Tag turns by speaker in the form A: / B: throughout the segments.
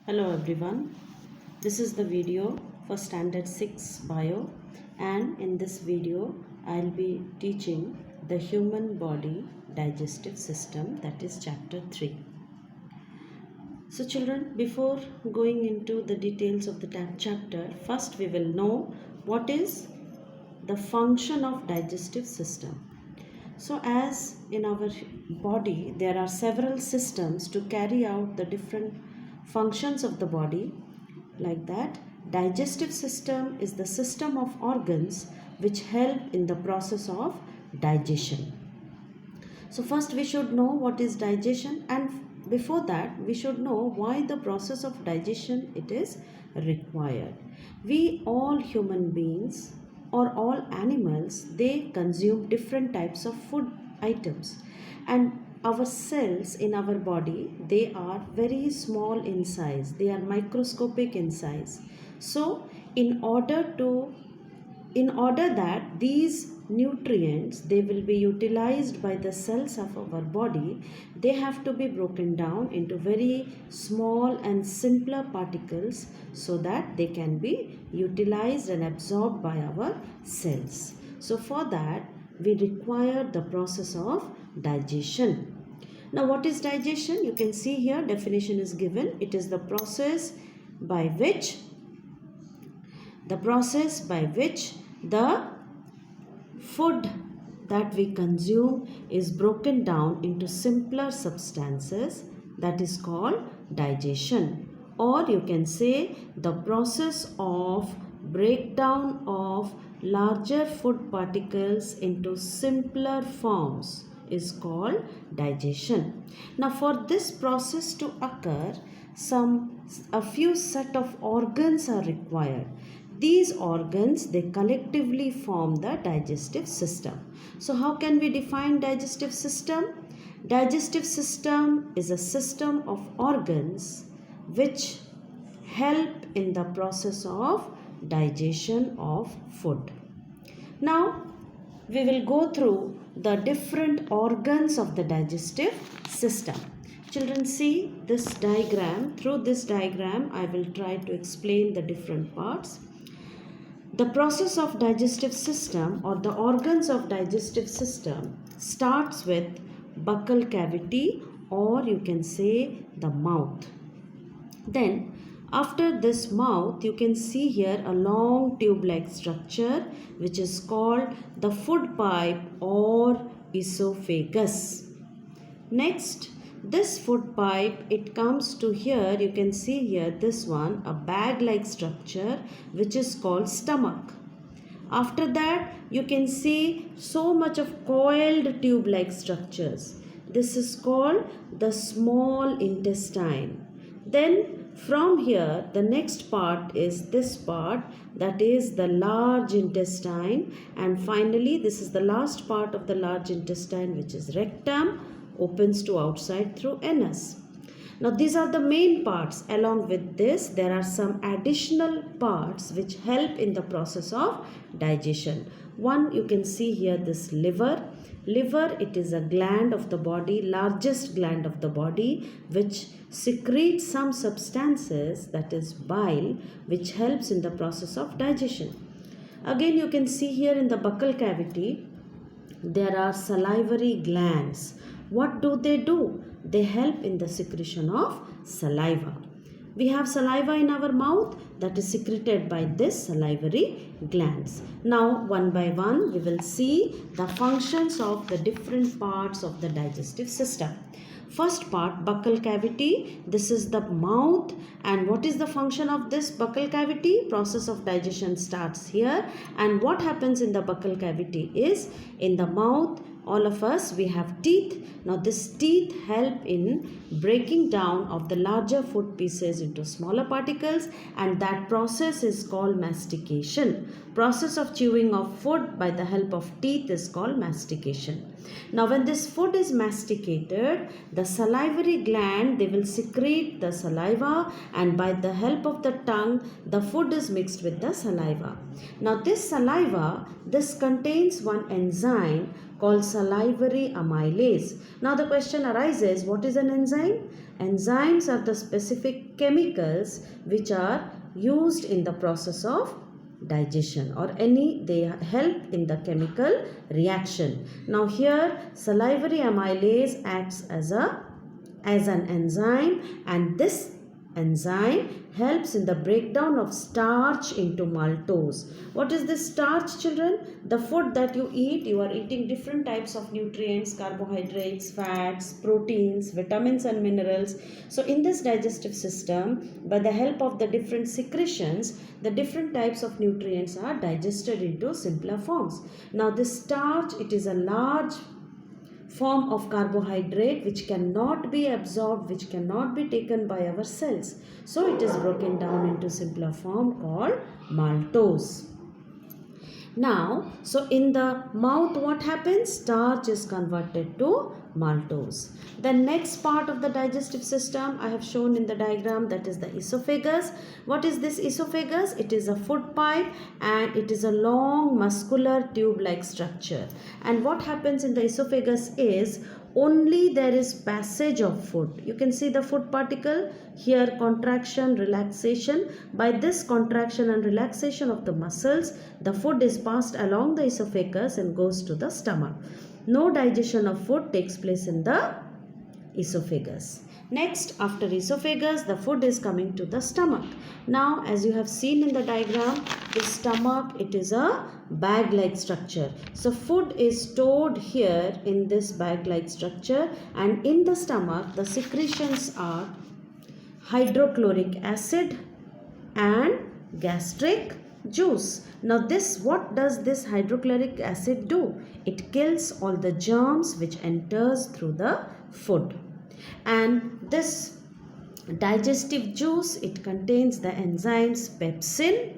A: Hello everyone, this is the video for standard 6 bio, and in this video I'll be teaching the human body digestive system, that is chapter 3. So children, before going into the details of the chapter, first we will know what is the function of digestive system. So as in our body there are several systems to carry out the different functions of the body, like that digestive system is the system of organs which help in the process of digestion. So first we should know what is digestion, and before that we should know why the process of digestion it is required. We all human beings or all animals, they consume different types of food items, and our cells in our body, they are very small in size, they are microscopic in size. So in order that these nutrients they will be utilized by the cells of our body, they have to be broken down into very small and simpler particles so that they can be utilized and absorbed by our cells. So for that we require the process of digestion. Now what is digestion? You can see here definition is given. It is the process by which the food that we consume is broken down into simpler substances, that is called digestion. Or you can say the process of breakdown of larger food particles into simpler forms is called digestion. Now for this process to occur, a few set of organs are required. These organs, they collectively form the digestive system. So how can we define digestive system? Digestive system is a system of organs which help in the process of digestion of food. Now we will go through the different organs of the digestive system. Children, see this diagram. Through this diagram I will try to explain the different parts. The process of digestive system or the organs of digestive system starts with buccal cavity, or you can say the mouth. Then after this mouth you can see here a long tube-like structure which is called the food pipe or esophagus. Next, this food pipe, it comes to here, you can see here this one, a bag like structure which is called stomach. After that you can see so much of coiled tube like structures. This is called the small intestine. Then from here the next part is this part, that is the large intestine, and finally this is the last part of the large intestine which is rectum, opens to outside through anus. Now these are the main parts. Along with this there are some additional parts which help in the process of digestion. One, you can see here this liver. Liver, it is a gland of the body, largest gland of the body, which secretes some substances, that is bile, which helps in the process of digestion. Again you can see here in the buccal cavity there are salivary glands. What do? They help in the secretion of saliva. We have saliva in our mouth that is secreted by this salivary glands. Now one by one we will see the functions of the different parts of the digestive system. First part, buccal cavity. This is the mouth, and what is the function of this buccal cavity? Process of digestion starts here, and what happens in the buccal cavity is, in the mouth all of us we have teeth. Now this teeth help in breaking down of the larger food pieces into smaller particles, and that process is called mastication. Process of chewing of food by the help of teeth is called mastication. Now when this food is masticated, the salivary gland, they will secrete the saliva, and by the help of the tongue the food is mixed with the saliva. Now this saliva, this contains one enzyme called salivary amylase. Now the question arises, what is an enzyme? Enzymes are the specific chemicals which are used in the process of digestion, or they help in the chemical reaction. Now here salivary amylase acts as an enzyme, and this enzyme helps in the breakdown of starch into maltose. What is this starch, children? The food that you eat, you are eating different types of nutrients, carbohydrates, fats, proteins, vitamins and minerals. So in this digestive system, by the help of the different secretions, the different types of nutrients are digested into simpler forms. Now this starch, it is a large form of carbohydrate which cannot be absorbed, which cannot be taken by our cells. So it is broken down into simpler form called maltose. Now, so in the mouth what happens? Starch is converted to maltose. The next part of the digestive system I have shown in the diagram, that is the esophagus. What is this esophagus? It is a food pipe and it is a long muscular tube-like structure. And what happens in the esophagus is only there is passage of food. You can see the food particle here, contraction, relaxation. By this contraction and relaxation of the muscles, the food is passed along the esophagus and goes to the stomach. No digestion of food takes place in the esophagus. Next, after esophagus, the food is coming to the stomach. Now, as you have seen in the diagram, the stomach, it is a bag-like structure. So, food is stored here in this bag-like structure, and in the stomach, the secretions are hydrochloric acid and gastric juice. Now what does this hydrochloric acid do? It kills all the germs which enters through the food. And this digestive juice, it contains the enzymes pepsin,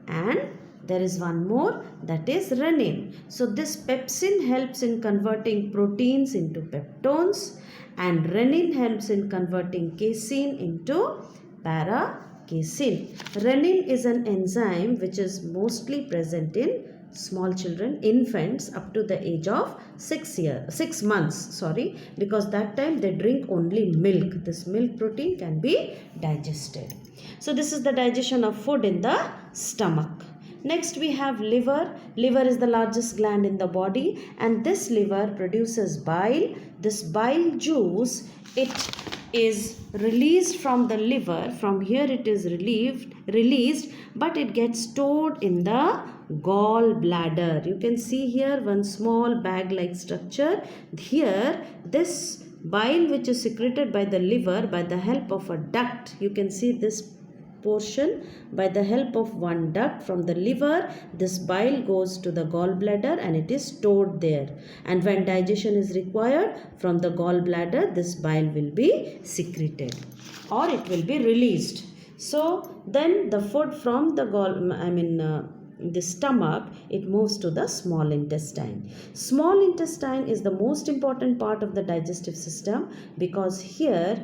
A: and there is one more, that is renin. So this pepsin helps in converting proteins into peptones, and renin helps in converting casein into para-casein. Renin is an enzyme which is mostly present in small children, infants up to the age of 6 months, because that time they drink only milk. This milk protein can be digested. So this is the digestion of food in the stomach. Next we have liver. Liver is the largest gland in the body, and this liver produces bile. This bile juice, it is released from the liver. From here it is released, but it gets stored in the gallbladder. You can see here one small bag-like structure. Here this bile which is secreted by the liver by the help of a duct. You can see this portion. By the help of one duct from the liver, this bile goes to the gallbladder and it is stored there. And when digestion is required from the gallbladder, this bile will be secreted or it will be released. So then the food from the the stomach, it moves to the small intestine. Small intestine is the most important part of the digestive system, because here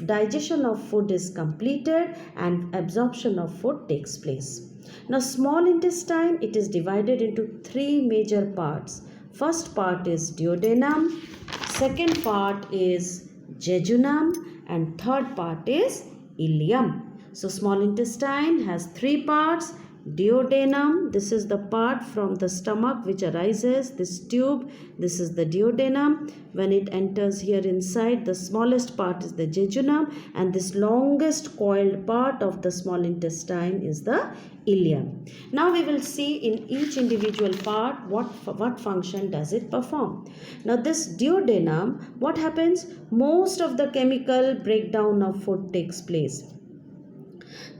A: digestion of food is completed and absorption of food takes place. Now small intestine, it is divided into 3 major parts. First part is duodenum, second part is jejunum, and third part is ileum. So small intestine has 3 parts. Duodenum, this is the part from the stomach which arises, this tube, this is the duodenum. When it enters here inside, the smallest part is the jejunum, and this longest coiled part of the small intestine is the ileum. Now we will see in each individual part what function does it perform. Now this duodenum, what happens? Most of the chemical breakdown of food takes place.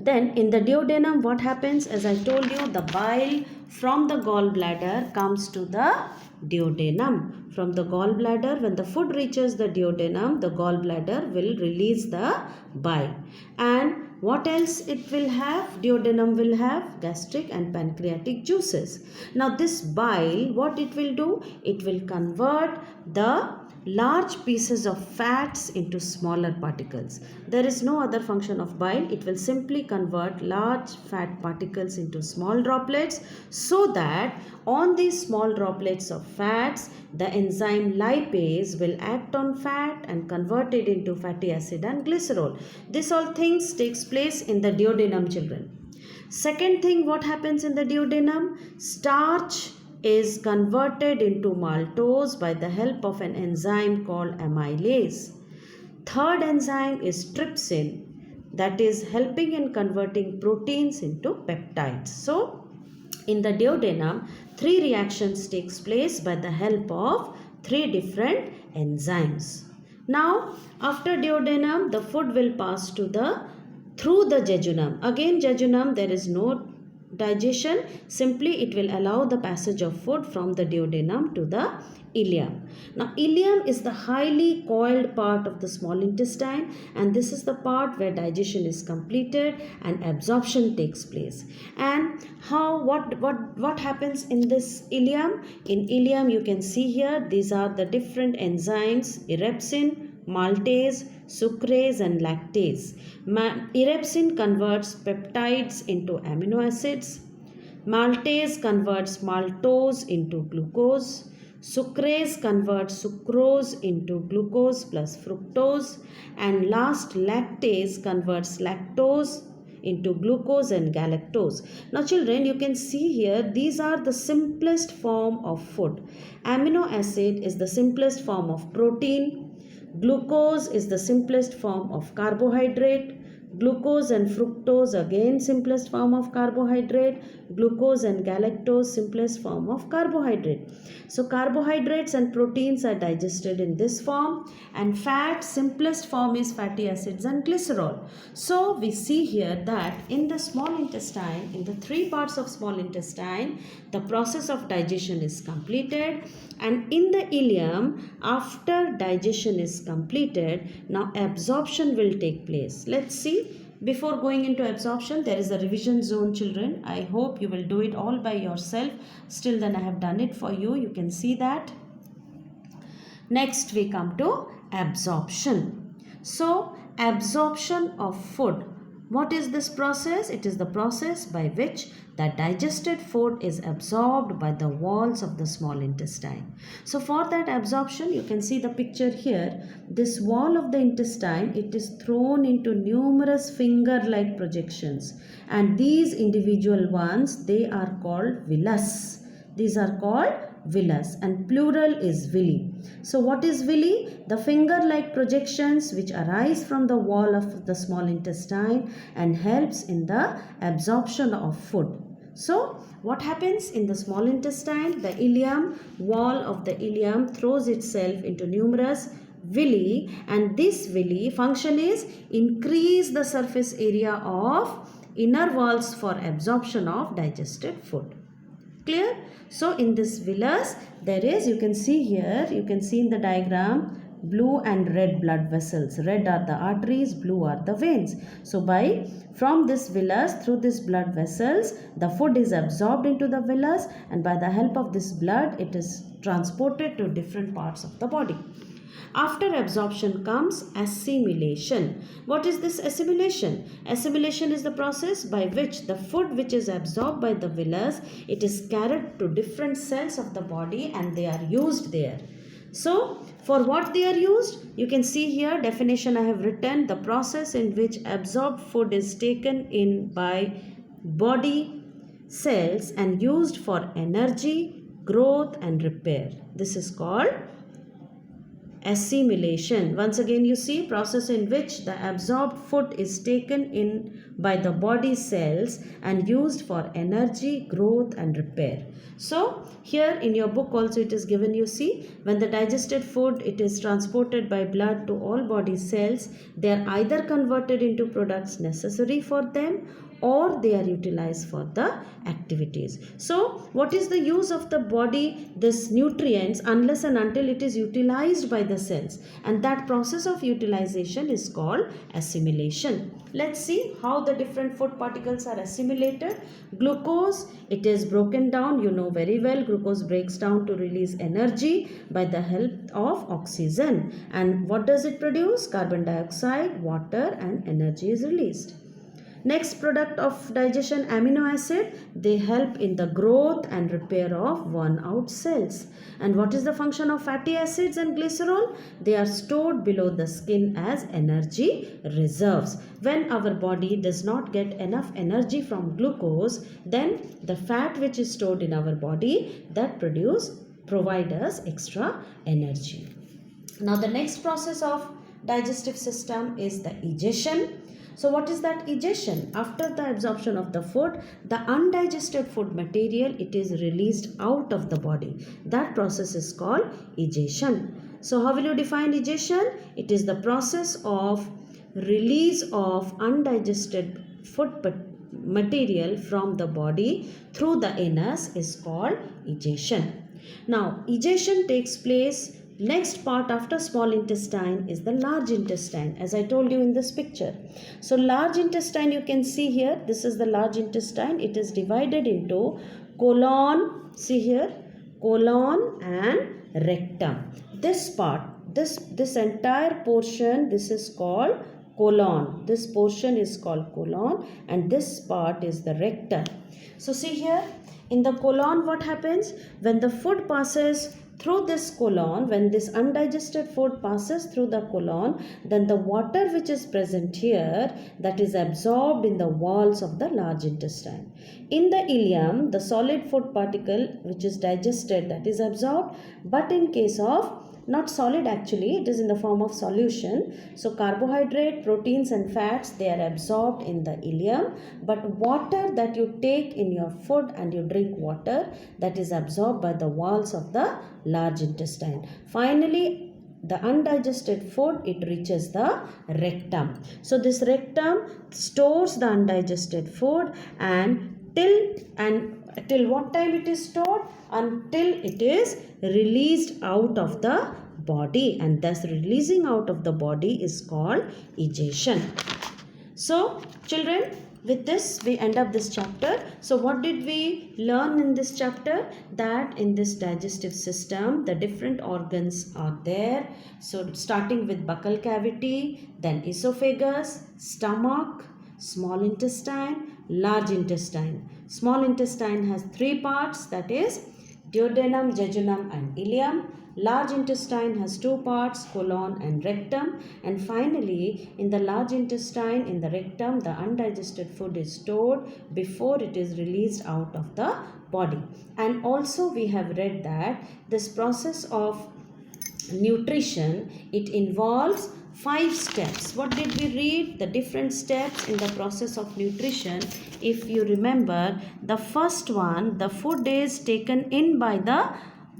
A: Then in the duodenum, what happens? As I told you, the bile from the gallbladder comes to the duodenum. From the gallbladder, when the food reaches the duodenum, the gallbladder will release the bile. And what else it will have? Duodenum will have gastric and pancreatic juices. Now this bile, what it will do? It will convert the large pieces of fats into smaller particles. There is no other function of bile. It will simply convert large fat particles into small droplets, so that on these small droplets of fats, the enzyme lipase will act on fat and convert it into fatty acid and glycerol. This all things takes place in the duodenum, children. Second thing, what happens in the duodenum? Starch is converted into maltose by the help of an enzyme called amylase. Third enzyme is trypsin, that is helping in converting proteins into peptides. So, in the duodenum, three reactions takes place by the help of three different enzymes. Now, after duodenum, the food will pass to through the jejunum. Again, jejunum, there is no digestion. Simply, it will allow the passage of food from the duodenum to the ileum. Now, ileum is the highly coiled part of the small intestine, and this is the part where digestion is completed and absorption takes place. And what happens in this ileum? In ileum, you can see here, these are the different enzymes: erepsin, maltase, sucrase and lactase. Erepsin converts peptides into amino acids. Maltase converts maltose into glucose. Sucrase converts sucrose into glucose plus fructose. And last, lactase converts lactose into glucose and galactose. Now children, you can see here, these are the simplest form of food. Amino acid is the simplest form of protein. Glucose is the simplest form of carbohydrate. Glucose and fructose, again simplest form of carbohydrate. Glucose and galactose, simplest form of carbohydrate. So carbohydrates and proteins are digested in this form, and fat, simplest form is fatty acids and glycerol. So we see here that in the small intestine, in the three parts of small intestine, the process of digestion is completed, and in the ileum, after digestion is completed, now absorption will take place. Let's see. Before going into absorption, there is a revision zone, children. I hope you will do it all by yourself. Still then I have done it for you. You can see that. Next we come to absorption. So absorption of food. What is this process? It is the process by which the digested food is absorbed by the walls of the small intestine. So for that absorption, you can see the picture here. This wall of the intestine, it is thrown into numerous finger-like projections, and these individual ones, they are called villus. These are called villus, and plural is villi. So what is villi? The finger-like projections which arise from the wall of the small intestine and helps in the absorption of food. So what happens in the small intestine? The ileum, wall of the ileum throws itself into numerous villi, and this villi function is increase the surface area of inner walls for absorption of digested food. Clear? So in this villus, there is, you can see here, you can see in the diagram, blue and red blood vessels. Red are the arteries, blue are the veins. So from this villus, through this blood vessels, the food is absorbed into the villus, and by the help of this blood, it is transported to different parts of the body. After absorption comes assimilation. What is this assimilation? Assimilation is the process by which the food which is absorbed by the villus, it is carried to different cells of the body and they are used there. So, for what they are used? You can see here, definition I have written, the process in which absorbed food is taken in by body cells and used for energy, growth and repair. This is called assimilation. Once again, you see, process in which the absorbed food is taken in by the body cells and used for energy, growth and repair. So here in your book also it is given, you see, when the digested food, it is transported by blood to all body cells, they are either converted into products necessary for them or they are utilized for the activities. So what is the use of the body, this nutrients, unless and until it is utilized by the the cells, and that process of utilization is called assimilation. Let's see how the different food particles are assimilated. Glucose, it is broken down, you know very well, glucose breaks down to release energy by the help of oxygen. And what does it produce? Carbon dioxide, water, and energy is released. Next product of digestion, amino acid, they help in the growth and repair of worn out cells. And what is the function of fatty acids and glycerol? They are stored below the skin as energy reserves. When our body does not get enough energy from glucose, then the fat which is stored in our body, that provide us extra energy. Now the next process of digestive system is the egestion. So what is that egestion? After the absorption of the food, the undigested food material, it is released out of the body. That process is called egestion. So how will you define egestion? It is the process of release of undigested food material from the body through the anus is called egestion. Now egestion takes place. Next part after small intestine is the large intestine, as I told you in this picture. So large intestine, you can see here, this is the large intestine. It is divided into colon, see here, colon and rectum. This part, this entire portion, this is called colon. This portion is called colon, and this part is the rectum. So see here, in the colon, what happens? When the food passes through this colon, when this undigested food passes through the colon, then the water which is present here, that is absorbed in the walls of the large intestine. In the ileum, the solid food particle which is digested, that is absorbed, but in case of not solid, actually it is in the form of solution. So carbohydrate, proteins and fats, they are absorbed in the ileum, but water that you take in your food and you drink water, that is absorbed by the walls of the large intestine. Finally, the undigested food, it reaches the rectum. So this rectum stores the undigested food, and till what time it is stored? Until it is released out of the body, and thus releasing out of the body is called egestion. So children, with this we end up this chapter. So what did we learn in this chapter? That in this digestive system, the different organs are there. So starting with buccal cavity, then esophagus, stomach, small intestine, large intestine. Small intestine has three parts, that is duodenum, jejunum and ileum. Large intestine has two parts, colon and rectum. And finally, in the large intestine, in the rectum, the undigested food is stored before it is released out of the body. And also we have read that this process of nutrition, it involves 5 steps. What did we read? The different steps in the process of nutrition. If you remember, the first one, the food is taken in by the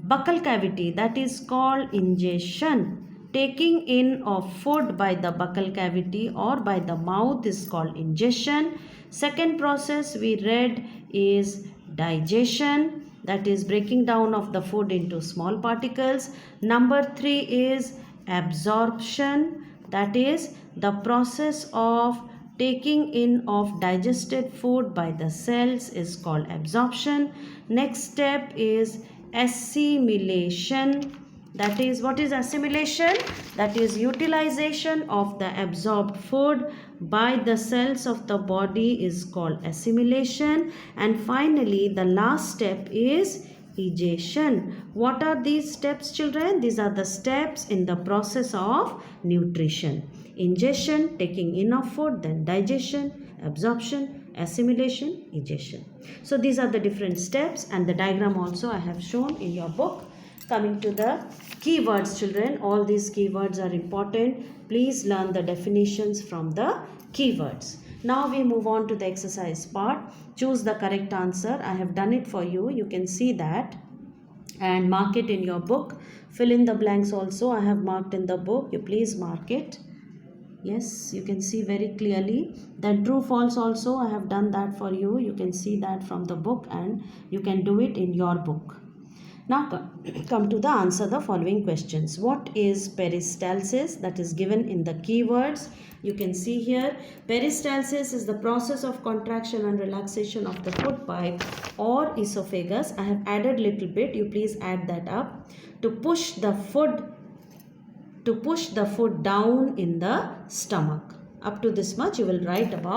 A: buccal cavity, that is called ingestion. Taking in of food by the buccal cavity or by the mouth is called ingestion. Second process we read is digestion, that is breaking down of the food into small particles. Number 3 is absorption, that is the process of taking in of digested food by the cells is called absorption. Next step is assimilation, that is, what is assimilation? That is utilization of the absorbed food by the cells of the body is called assimilation. And finally, the last step is egestion. What are these steps, children? These are the steps in the process of nutrition. Ingestion, taking in of food, then digestion, absorption, assimilation, egestion. So these are the different steps, and the diagram also I have shown in your book. Coming to the keywords, children, all these keywords are important. Please learn the definitions from the keywords. Now we move on to the exercise part. Choose the correct answer. I have done it for you. You can see that and mark it in your book. Fill in the blanks also. I have marked in the book. You please mark it. Yes, you can see very clearly. Then true false also I have done that for you. You can see that from the book and you can do it in your book. Now come to the answer the following questions. What is peristalsis? That is given in the keywords. You can see here, peristalsis is the process of contraction and relaxation of the food pipe or esophagus. I have added little bit. You please add that up to push the food down in the stomach. Up to this much you will write about